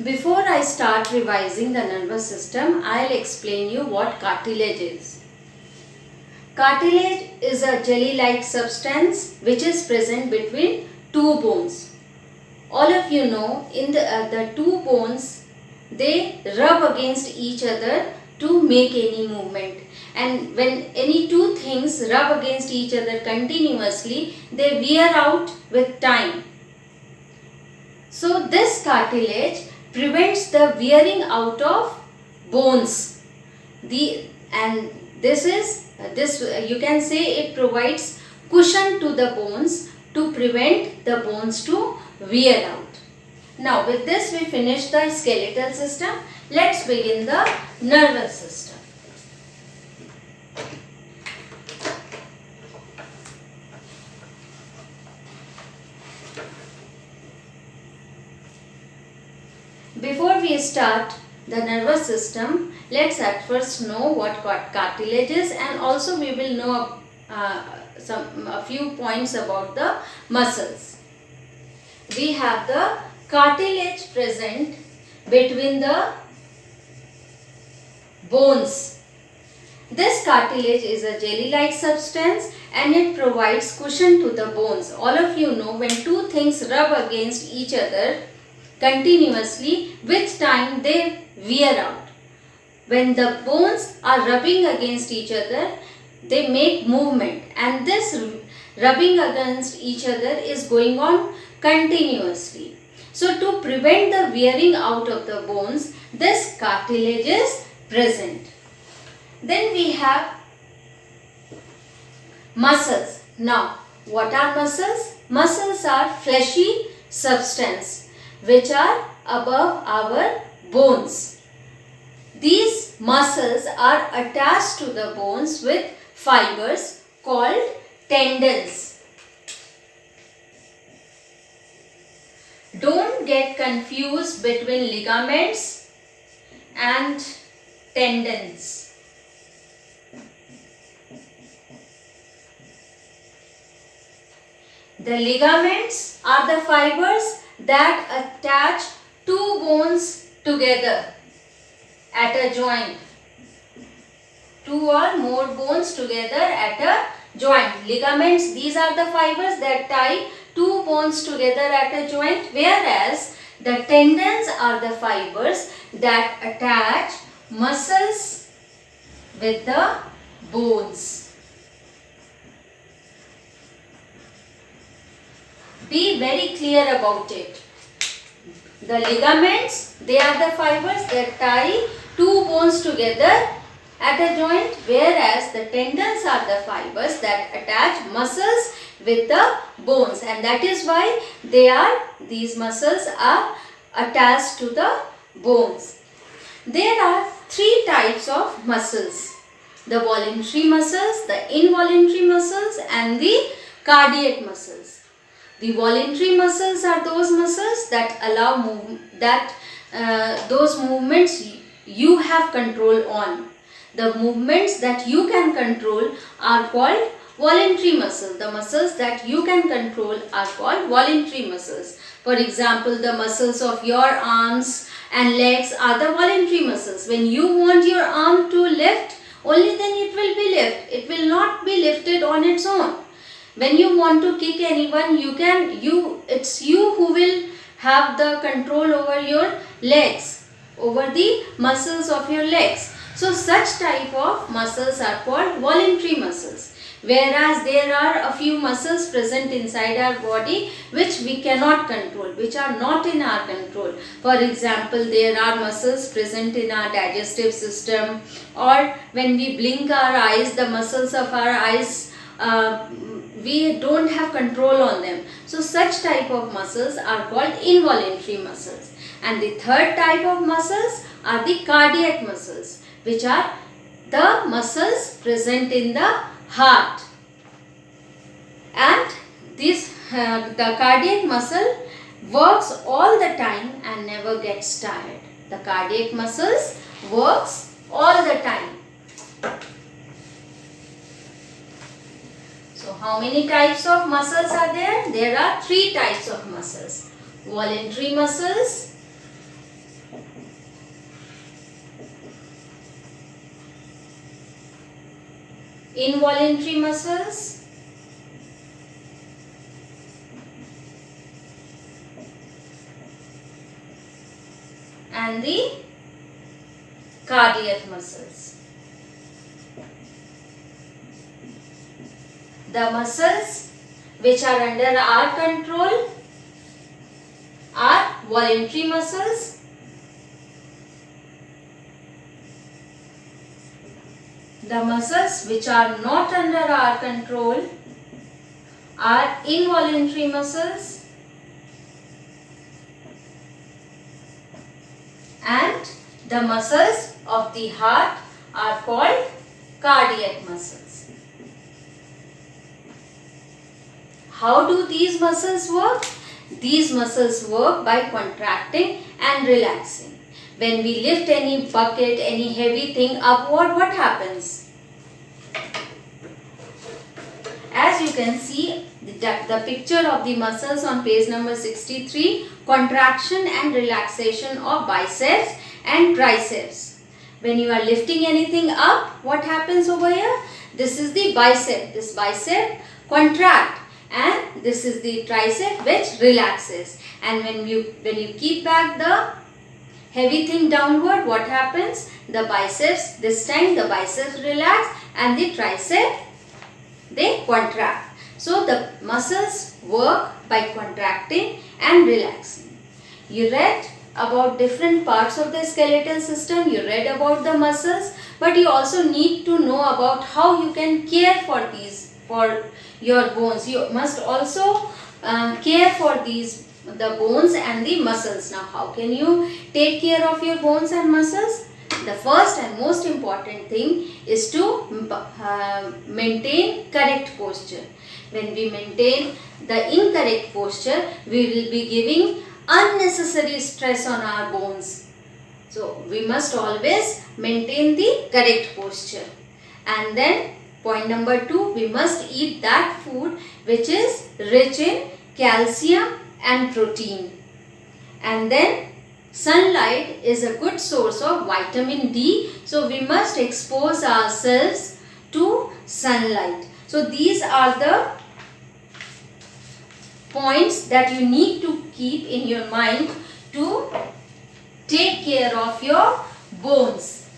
Before I start revising the nervous system, I'll explain you what cartilage is. Cartilage is a jelly-like substance which is present between two bones. All of you know in the two bones, they rub against each other to make any movement. And when any two things rub against each other continuously, they wear out with time. So this cartilage prevents the wearing out of bones. This you can say it provides cushion to the bones to prevent the bones to wear out. Now with this we finish the skeletal system. Let's begin the nervous system. Before we start the nervous system, let's at first know what cartilage is, and also we will know a few points about the muscles. We have the cartilage present between the bones. This cartilage is a jelly-like substance and it provides cushion to the bones. All of you know when two things rub against each other continuously, with time they wear out. When the bones are rubbing against each other, they make movement, and this rubbing against each other is going on continuously. So to prevent the wearing out of the bones, this cartilage is present. Then we have muscles. Now, what are muscles? Muscles are fleshy substance which are above our bones. These muscles are attached to the bones with fibers called tendons. Don't get confused between ligaments and tendons. The ligaments are the fibers that attach two bones together at a joint. Two or more bones together at a joint. Ligaments, these are the fibers that tie two bones together at a joint, whereas the tendons are the fibers that attach muscles with the bones. Be very clear about it. The ligaments, they are the fibers that tie two bones together at a joint, whereas the tendons are the fibers that attach muscles with the bones, and that is why these muscles are attached to the bones. There are three types of muscles: the voluntary muscles, the involuntary muscles, and the cardiac muscles. The voluntary muscles are those muscles that allow those movements you have control on. The movements that you can control are called voluntary muscles. The muscles that you can control are called voluntary muscles. For example, the muscles of your arms and legs are the voluntary muscles. When you want your arm to lift, only then it will be lifted. It will not be lifted on its own. When you want to kick anyone, it's you who will have the control over your legs, over the muscles of your legs. So such type of muscles are called voluntary muscles. Whereas there are a few muscles present inside our body which we cannot control, which are not in our control. For example, there are muscles present in our digestive system, or when we blink our eyes, the muscles of our eyes, we don't have control on them. So such type of muscles are called involuntary muscles. And the third type of muscles are the cardiac muscles, which are the muscles present in the heart. And the cardiac muscle works all the time and never gets tired. The cardiac muscles works all the time. So how many types of muscles are there? There are three types of muscles: voluntary muscles, involuntary muscles, and the cardiac muscles. The muscles which are under our control are voluntary muscles, the muscles which are not under our control are involuntary muscles, and the muscles of the heart are called cardiac muscles. How do these muscles work? These muscles work by contracting and relaxing. When we lift any bucket, any heavy thing upward, what happens? As you can see, the picture of the muscles on page number 63, contraction and relaxation of biceps and triceps. When you are lifting anything up, what happens over here? This is the bicep. This bicep contract, and this is the tricep which relaxes. And when you keep back the heavy thing downward, what happens? The biceps, this time the biceps relax and the tricep, they contract. So the muscles work by contracting and relaxing. You read about different parts of the skeletal system, you read about the muscles, but you also need to know about how you can care for these, for your bones. You must also care for the bones and the muscles. Now, how can you take care of your bones and muscles? The first and most important thing is to maintain correct posture. When we maintain the incorrect posture, we will be giving unnecessary stress on our bones. So, we must always maintain the correct posture. And then point number 2, we must eat that food which is rich in calcium and protein. And then sunlight is a good source of vitamin D. So we must expose ourselves to sunlight. So these are the points that you need to keep in your mind to take care of your bones.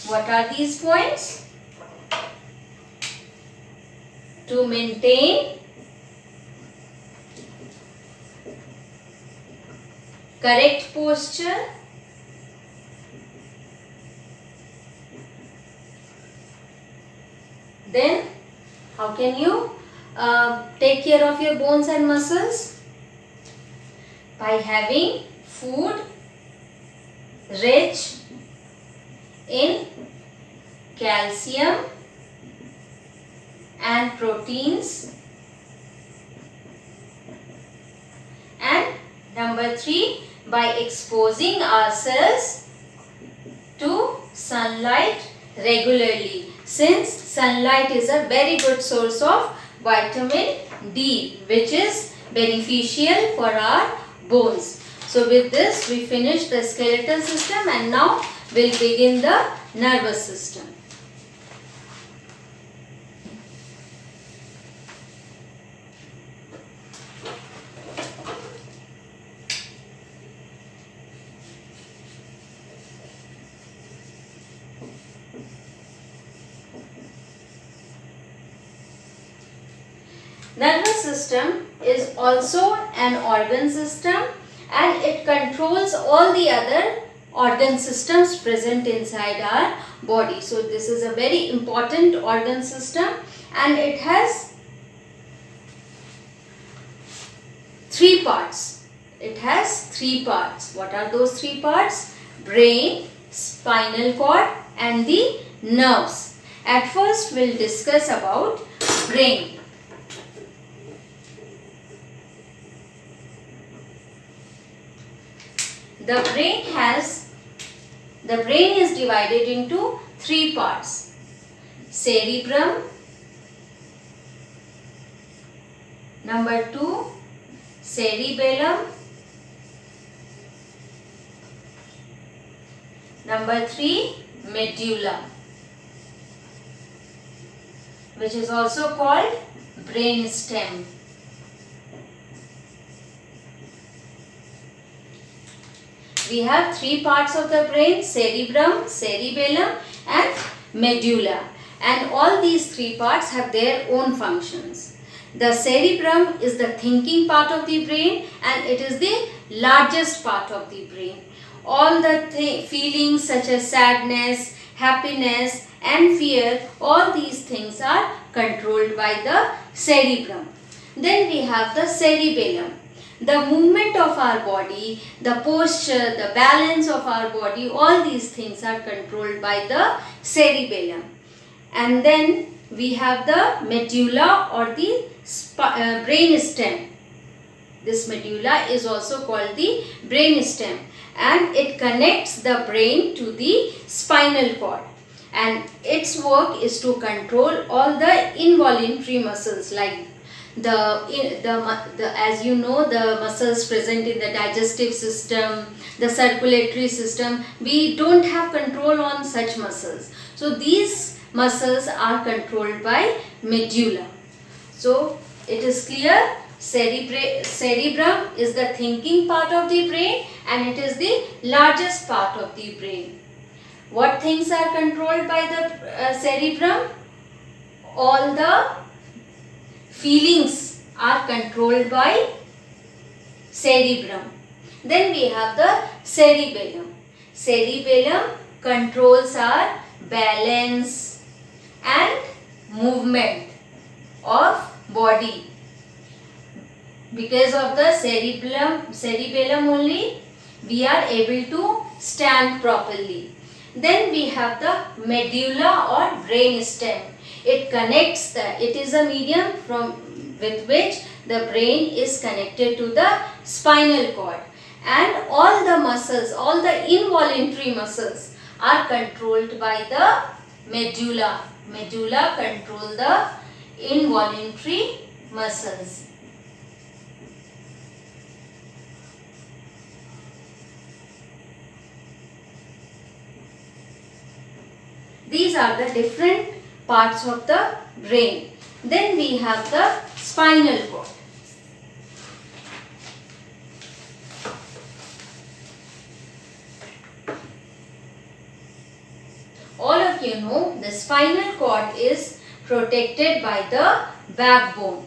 What are these points? To maintain correct posture, then how can you take care of your bones and muscles? By having food rich in calcium and proteins, and number 3, by exposing ourselves to sunlight regularly, since sunlight is a very good source of vitamin D, which is beneficial for our bones. So with this we finish the skeletal system, and now we'll begin the nervous system. Nervous system is also an organ system, and it controls all the other organ systems present inside our body. So this is a very important organ system, and it has 3 parts. It has 3 parts. What are those 3 parts? Brain, spinal cord, and the nerves. At first we'll discuss about brain. The brain is divided into 3 parts. Cerebrum, number 2, cerebellum, number 3, medulla. which is also called brain stem. We have three parts of the brain: cerebrum, cerebellum and medulla, and all these three parts have their own functions. The cerebrum is the thinking part of the brain and it is the largest part of the brain. All the feelings such as sadness, happiness and fear, all these things are controlled by the cerebrum. Then we have the cerebellum. The movement of our body, the posture, the balance of our body, all these things are controlled by the cerebellum. And then we have the medulla or the brain stem. This medulla is also called the brain stem, and it connects the brain to the spinal cord. And its work is to control all the involuntary muscles, like as you know, the muscles present in the digestive system, the circulatory system. We don't have control on such muscles. So these muscles are controlled by medulla. So it is clear, cerebrum is the thinking part of the brain and it is the largest part of the brain. What things are controlled by the cerebrum? All the feelings are controlled by cerebrum. Then we have the cerebellum. Cerebellum controls our balance and movement of body. Because of the cerebellum only, we are able to stand properly. Then we have the medulla or brain stem. It connects it is a medium with which the brain is connected to the spinal cord, and all the muscles, all the involuntary muscles are controlled by the medulla. Medulla control the involuntary muscles. These are the different parts of the brain. Then we have the spinal cord. All of you know the spinal cord is protected by the backbone,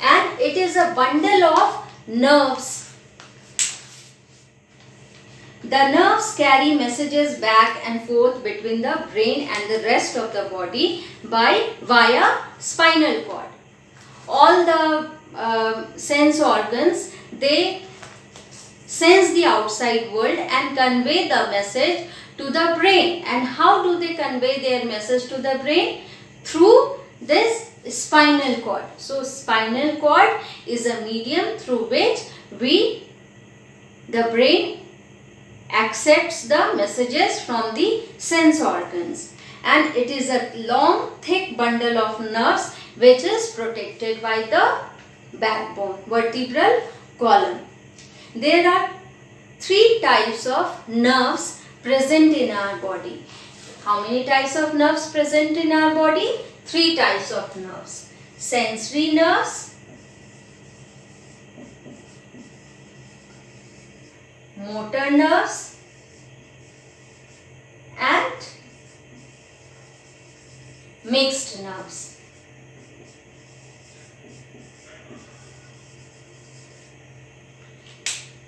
and it is a bundle of nerves. The nerves carry messages back and forth between the brain and the rest of the body via spinal cord. All the sense organs, they sense the outside world and convey the message to the brain. And how do they convey their message to the brain? Through this spinal cord. So spinal cord is a medium through which the brain accepts the messages from the sense organs, and it is a long thick bundle of nerves which is protected by the backbone, vertebral column. There are three types of nerves present in our body. How many types of nerves present in our body? Three types of nerves: sensory nerves, motor nerves and mixed nerves.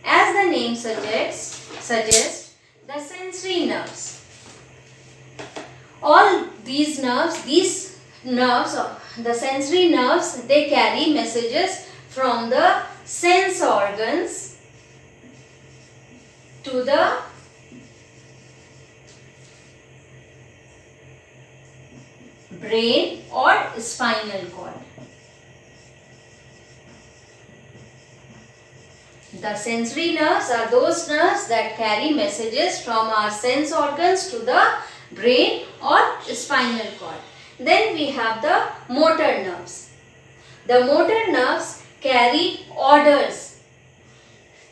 As the name suggests, the sensory nerves. All these nerves, the sensory nerves, they carry messages from the sense organs to the brain or spinal cord. The sensory nerves are those nerves that carry messages from our sense organs to the brain or spinal cord. Then we have the motor nerves. The motor nerves carry orders.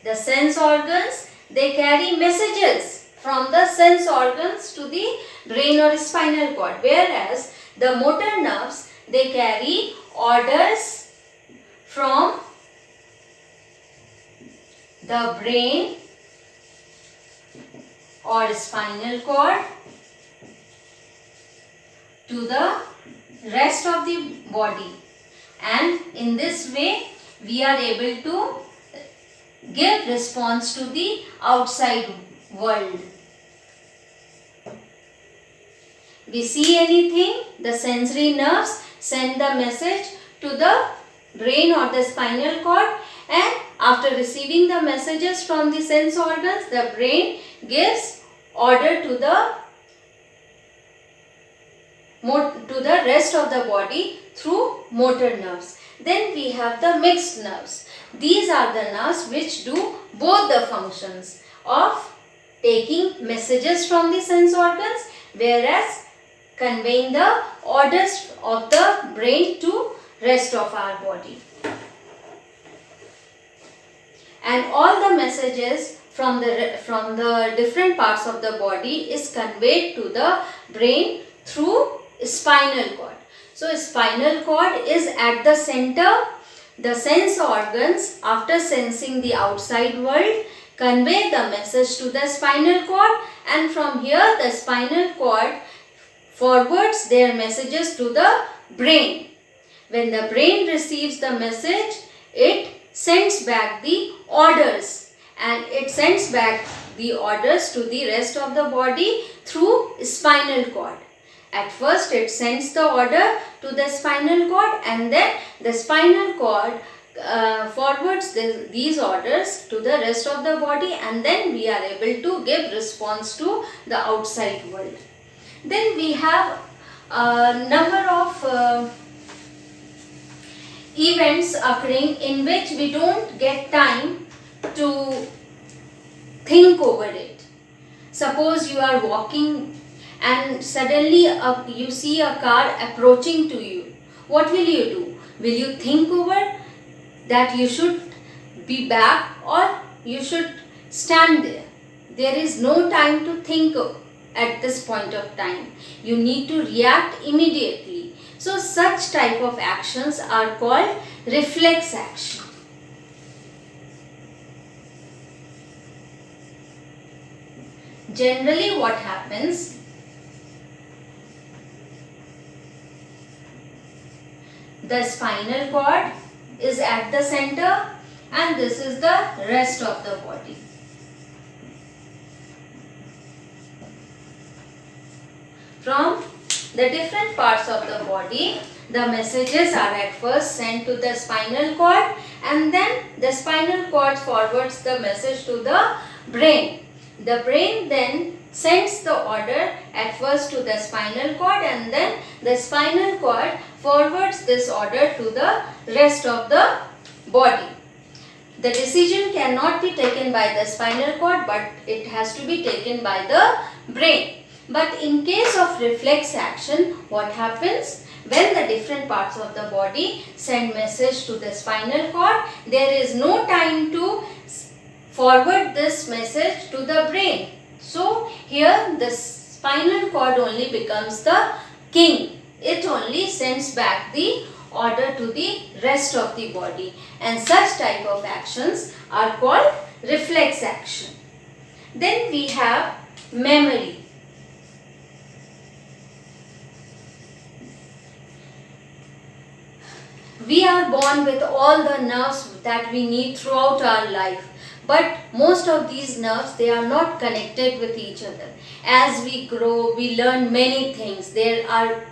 The sense organs, they carry messages from the sense organs to the brain or spinal cord, whereas The motor nerves, they carry orders from the brain or spinal cord to the rest of the body, and in this way we are able to give response to the outside world. We see anything, the sensory nerves send the message to the brain or the spinal cord, and after receiving the messages from the sense organs, the brain gives order to the rest of the body through motor nerves. Then we have the mixed nerves. These are the nerves which do both the functions of taking messages from the sense organs, whereas conveying the orders of the brain to rest of our body. And all the messages from the different parts of the body is conveyed to the brain through spinal cord. So spinal cord is at the center. The sense organs, after sensing the outside world, convey the message to the spinal cord, and from here the spinal cord forwards their messages to the brain. When the brain receives the message, it sends back the orders, and it sends back the orders to the rest of the body through spinal cord. At first it sends the order to the spinal cord, and then the spinal cord forwards these orders to the rest of the body, and then we are able to give response to the outside world. Then we have a number of events occurring in which we don't get time to think over it. Suppose you are walking and suddenly you see a car approaching to you. What will you do? Will you think over that you should be back or you should stand there? There is no time to think at this point of time. You need to react immediately. So such type of actions are called reflex action. Generally what happens, the spinal cord is at the center and this is the rest of the body. From the different parts of the body, the messages are at first sent to the spinal cord, and then the spinal cord forwards the message to the brain. The brain then sends the order at first to the spinal cord, and then the spinal cord forwards this order to the rest of the body. The decision cannot be taken by the spinal cord, but it has to be taken by the brain. But in case of reflex action, what happens? When the different parts of the body send message to the spinal cord, there is no time to forward this message to the brain. So here the spinal cord only becomes the king. It only sends back the order to the rest of the body, and such type of actions are called reflex action. Then we have memory. We are born with all the nerves that we need throughout our life, but most of these nerves, they are not connected with each other. As we grow, we learn many things. There are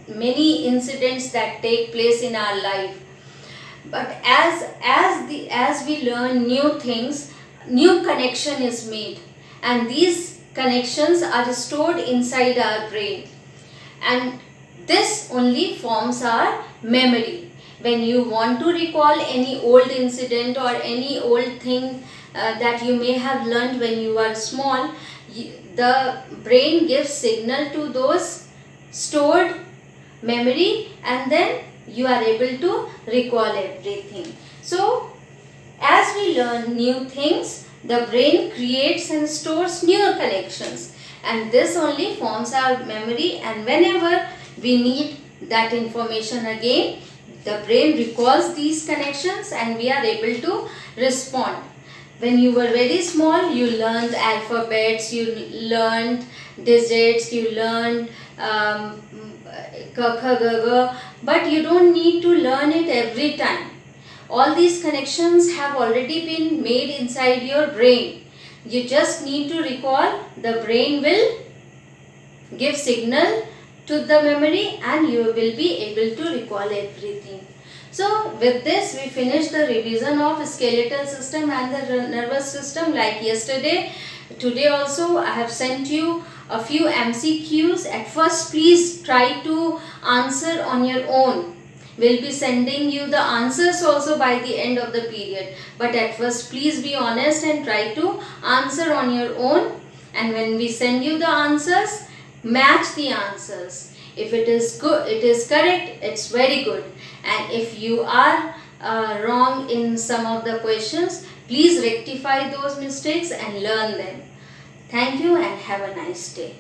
many incidents that take place in our life, but as we learn new things, new connection is made, and these connections are stored inside our brain, and this only forms our memory. When you want to recall any old incident or any old thing that you may have learned when you were small, the brain gives signal to those stored memory, and then you are able to recall everything. So as we learn new things, the brain creates and stores new connections, and this only forms our memory, and whenever we need that information again. The brain recalls these connections and we are able to respond. When you were very small, you learned alphabets, you learned digits, you learned ka, kha, ga, ga, but you don't need to learn it every time. All these connections have already been made inside your brain. You just need to recall. The brain will give signal to the memory and you will be able to recall everything. So with this we finish the revision of skeletal system and the nervous system like yesterday. Today also I have sent you a few MCQs. At first please try to answer on your own. We'll be sending you the answers also by the end of the period. But at first please be honest and try to answer on your own. And when we send you the answers, match the answers. If it is good, it is correct, it's very good. And if you are wrong in some of the questions, please rectify those mistakes and learn them. Thank you and have a nice day.